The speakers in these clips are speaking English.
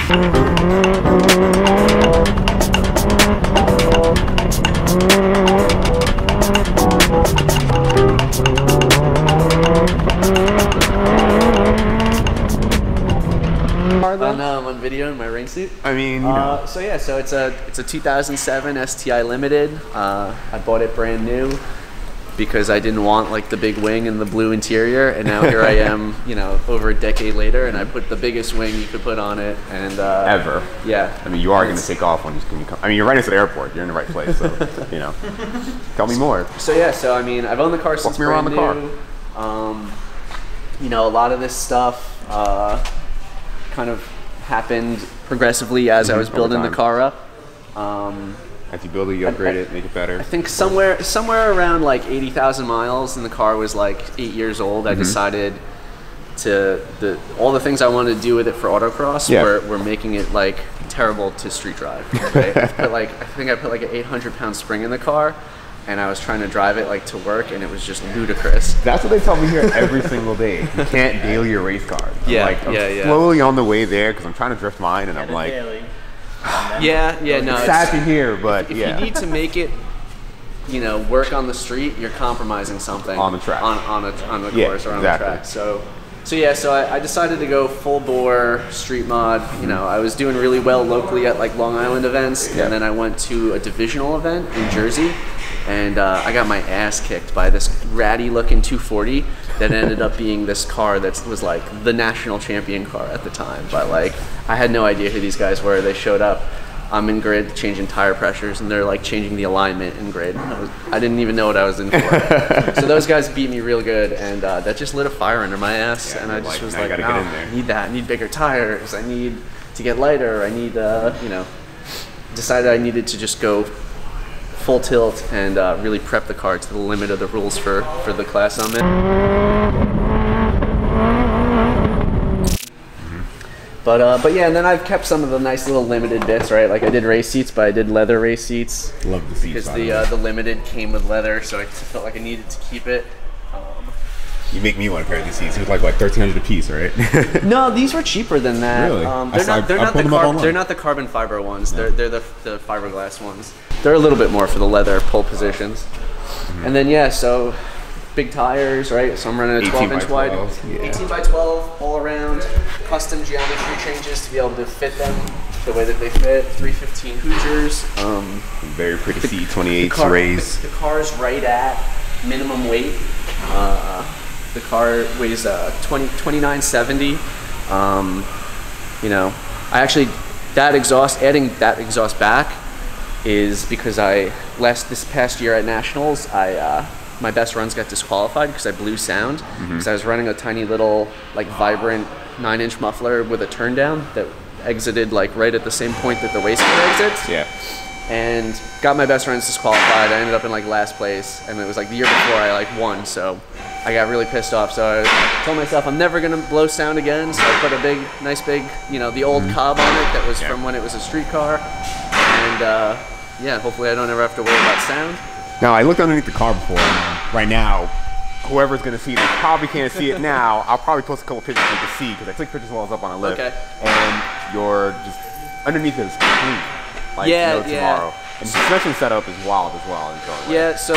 On video in my rain suit. I mean, you know. So yeah, so it's a 2007 STI Limited. I bought it brand new because I didn't want like the big wing and the blue interior, and now here I am, you know, over a decade later, and I put the biggest wing you could put on it, and ever. Yeah. I mean, you are going to take off when you come. I mean, you're right next to the airport. You're in the right place, so you know. Tell me more. So yeah, so I mean, I've owned the car since brand new. Walk me around the car. You know, a lot of this stuff kind of happened progressively as I was building the car up. As you build it, you upgrade it, make it better. I think somewhere around like 80,000 miles, and the car was like 8 years old. I decided all the things I wanted to do with it for autocross were making it like terrible to street drive. Right? I think I put like an 800-pound spring in the car, and I was trying to drive it like to work, and it was just ludicrous. That's what they tell me here every single day. You can't daily your race car. I'm slowly on the way there because I'm trying to drift mine, and I'm like, no. It's sad to hear, but if you need to make it, you know, work on the street, you're compromising something on the track, on the course or on the track. So I decided to go full bore street mod. You know, I was doing really well locally at like Long Island events, and then I went to a divisional event in Jersey, and I got my ass kicked by this ratty looking 240 that ended up being this car that was like the national champion car at the time. But like, I had no idea who these guys were. They showed up. I'm in grid changing tire pressures, and they're like changing the alignment in grid. I didn't even know what I was in for. So those guys beat me real good, and that just lit a fire under my ass. And I just was like, no, I need that. I need bigger tires. I need to get lighter. I need, you know, decided I needed to just go full tilt and really prep the car to the limit of the rules for the class I'm in. But yeah, and then I've kept some of the nice little limited bits, right? Like I did race seats, but I did leather race seats. Love the seats. Because the limited came with leather, so I felt like I needed to keep it. You make me want a pair of these seats. It was like $1,300 a piece, right? No, these were cheaper than that. Really? They're not the carbon fiber ones. No. They're the fiberglass ones. They're a little bit more for the leather pole positions. And then yeah, so big tires, right? So I'm running a 12-inch wide, 18 by 12 all around, custom geometry changes to be able to fit them the way that they fit. 315 Hoosiers. Very pretty C28s raised. The car's right at minimum weight. The car weighs 2970. You know, I actually adding that exhaust back is because this past year at nationals my best runs got disqualified because I blew sound because I was running a tiny little like vibrant 9-inch muffler with a turn down that exited like right at the same point that the waist car exits. Yeah. And got my best runs disqualified. I ended up in like last place, and it was like the year before I like won, so I got really pissed off. So I told myself I'm never gonna blow sound again. So I put a nice big, you know, the old Cobb on it that was from when it was a street car, and yeah, hopefully I don't ever have to worry about sound. Now I looked underneath the car before. Right now, whoever's gonna see it probably can't see it now. I'll probably post a couple pictures so you can see because I took pictures while I was up on a lift. Okay. And you're just underneath it is clean. Like no tomorrow. And the suspension setup is wild as well. Yeah, so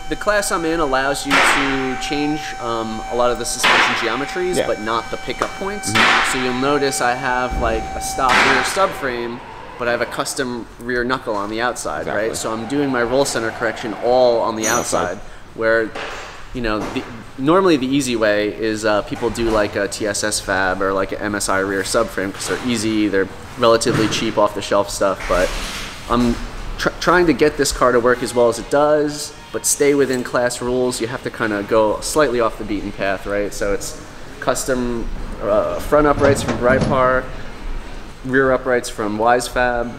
the class I'm in allows you to change a lot of the suspension geometries, but not the pickup points. So you'll notice I have like a stock rear subframe, but I have a custom rear knuckle on the outside, right? So I'm doing my roll center correction all on the outside, where, you know, normally the easy way is people do like a TSS fab or like an MSI rear subframe because they're easy, they're relatively cheap off the shelf stuff, but I'm trying to get this car to work as well as it does, but stay within class rules. You have to kind of go slightly off the beaten path, right? So it's custom front uprights from Brightpar, rear uprights from WiseFab,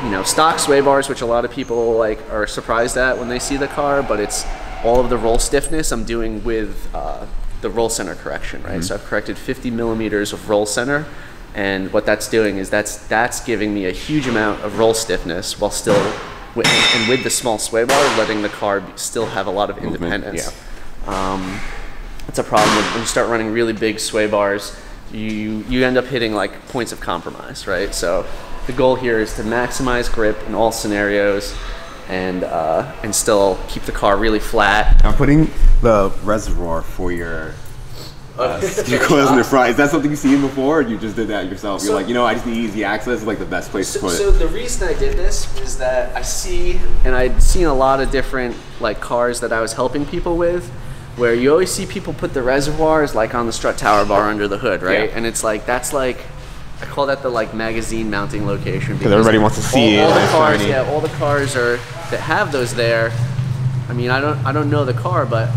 you know, stock sway bars, which a lot of people like are surprised at when they see the car, but it's all of the roll stiffness I'm doing with the roll center correction, right? So I've corrected 50 millimeters of roll center, and what that's doing is that's giving me a huge amount of roll stiffness while still, and with the small sway bar, letting the car still have a lot of independence. It's a problem when you start running really big sway bars. you end up hitting like points of compromise, right? So the goal here is to maximize grip in all scenarios and still keep the car really flat. I'm putting the reservoir for your coils in the front. Is that something you've seen before, or you just did that yourself? You're like, I just need easy access. Is like the best place to put it. So the reason I did this is that I'd seen a lot of different like cars that I was helping people with, where you always see people put the reservoirs like on the strut tower bar under the hood, right? Yeah. And it's like that's like I call that the like magazine mounting location because everybody wants to see all the cars. Yeah, all the cars that have those there. I mean, I don't know the car, but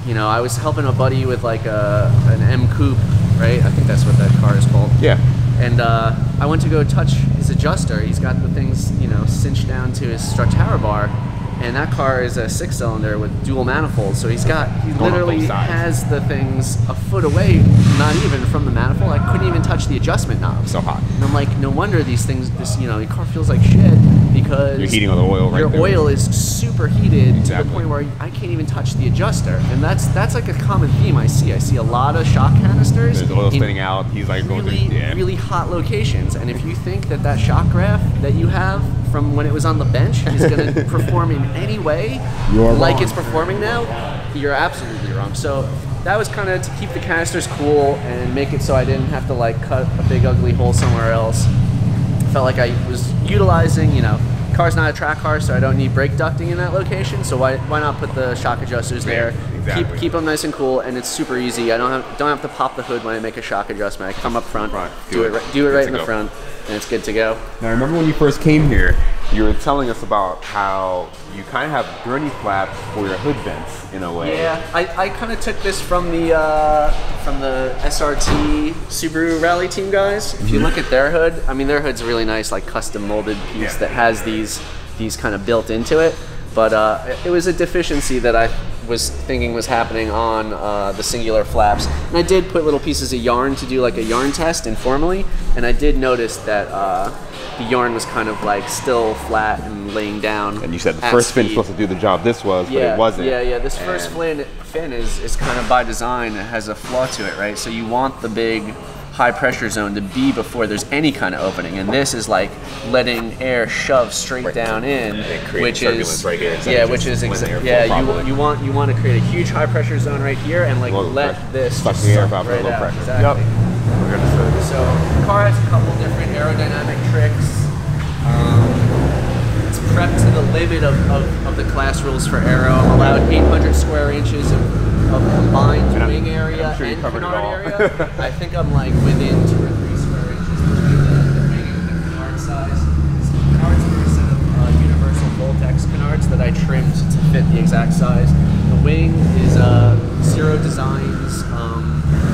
I was helping a buddy with like an M Coupe, right? I think that's what that car is called. Yeah. And I went to go touch his adjuster. He's got the things, cinched down to his strut tower bar. And that car is a 6-cylinder with dual manifolds. So he literally has the things a foot away, not even from the manifold. I couldn't even touch the adjustment knob. So hot. And I'm like, no wonder these things, your car feels like shit because you're heating on the oil right your there. oil is super heated to the point where I can't even touch the adjuster. And that's like a common theme I see. I see a lot of shock canisters. There's oil spinning out. He's like going through, really hot locations. And if you think that shock graph that you have from when it was on the bench is going to perform in any way like it's performing now, you're absolutely wrong. So that was kind of to keep the canisters cool and make it so I didn't have to like cut a big ugly hole somewhere else. Felt like I was utilizing, car's not a track car, so I don't need brake ducting in that location. So why not put the shock adjusters there? Exactly. Keep them nice and cool, and it's super easy. I don't have to pop the hood when I make a shock adjustment. I come up front, do it right in the front, and it's good to go. Now, I remember when you first came here, you were telling us about how you kind of have gurney flaps for your hood vents in a way. Yeah, I kind of took this from the SRT Subaru Rally Team guys. If you look at their hood, I mean their hood's a really nice like custom molded piece that has these kind of built into it. But it was a deficiency that I was thinking was happening on the singular flaps. And I did put little pieces of yarn to do like a yarn test informally, and I did notice that the yarn was kind of like still flat and laying down. And you said the first fin's supposed to do the job this was, but it wasn't. Yeah. This first fin is kind of by design. It has a flaw to it, right? So you want the big high pressure zone to be before there's any kind of opening, and this is like letting air shove straight down in, which is right here. You want to create a huge high pressure zone right here and like let this suck the air out right low out. pressure. Exactly. Yep. So the car has a couple different aerodynamic tricks. It's prepped to the limit of the class rules for aero. I'm allowed 800 square inches of combined wing area and canard area. I think I'm like within 2 or 3 square inches between the wing and the canard size. So the canards were a set of universal Voltex canards that I trimmed to fit the exact size. The wing is Zero Designs.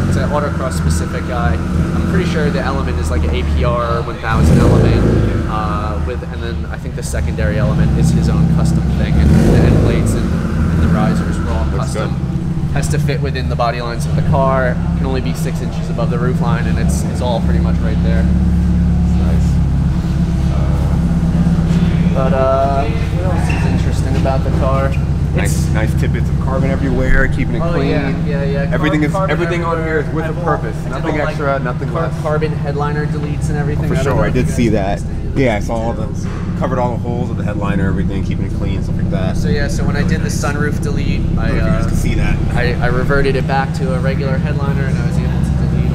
It's an autocross specific guy. I'm pretty sure the element is like an APR 1000 element. And then I think the secondary element is his own custom thing, and the end plates and the risers were all custom. Has to fit within the body lines of the car. Can only be 6 inches above the roof line, and it's all pretty much right there. Nice. But what else is interesting about the car? Nice tidbits of carbon everywhere, keeping it clean. Yeah. Everything on here is with a purpose. Nothing extra, nothing less. Carbon headliner deletes and everything. For sure, I did see that. Yeah, I saw covered all the holes of the headliner, everything, keeping it clean, stuff like that. So when I did the sunroof delete, you guys can see that. I reverted it back to a regular headliner, and I was able to delete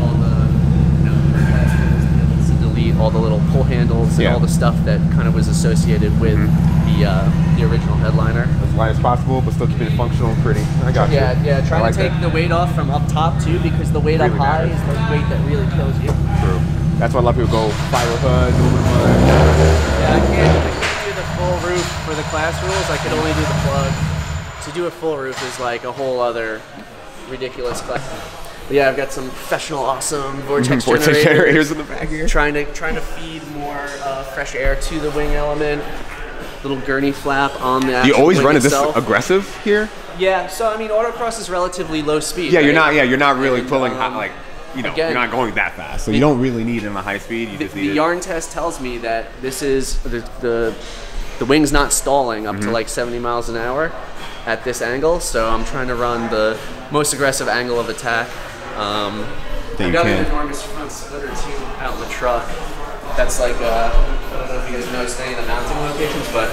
all all the little pull handles and all the stuff that kind of was associated with the original headliner. As light as possible, but still keeping it functional and pretty. I got you. Yeah. Trying to take the weight off from up top too, because the weight up high is the weight that really kills you. True. That's why a lot of people go fiber hood, aluminum hood. Yeah, I can't do the full roof for the class rules. I could only do the plug. To do a full roof is like a whole other ridiculous class. But yeah, I've got some professional, awesome vortex generators in the back here. Trying to feed more fresh air to the wing element. Little gurney flap on the actual You always wing run itself. this aggressive here? Yeah. So I mean, autocross is relatively low speed. Yeah, right? you're not really pulling hot, like. Again, you're not going that fast, so you don't really need it on a high speed. You just need the yarn test tells me that this is the wing's not stalling up to like 70 miles an hour at this angle. So I'm trying to run the most aggressive angle of attack. everything you I've can. got an enormous front splitter too out in the truck. That's like, I don't know if you guys noticed any of the mounting locations, but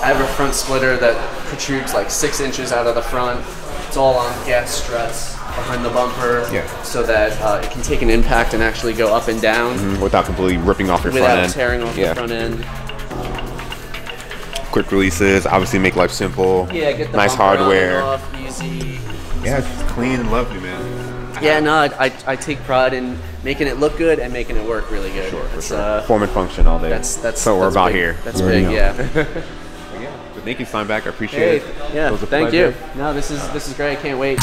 I have a front splitter that protrudes like 6 inches out of the front. It's all on gas struts behind the bumper, so that it can take an impact and actually go up and down without completely ripping off your front end. Without tearing off the front end. Quick releases, obviously make life simple. Yeah, get the nice bumper hardware. on and off, easy. Yeah, it's just clean and lovely, man. Yeah, no, I take pride in making it look good and making it work really good. For sure. Form and function all day. That's what we're about big. here. That's big, yeah. But thank you, Steinbeck. I appreciate it. Yeah, It was a thank pleasure. you. No, this is great. I can't wait.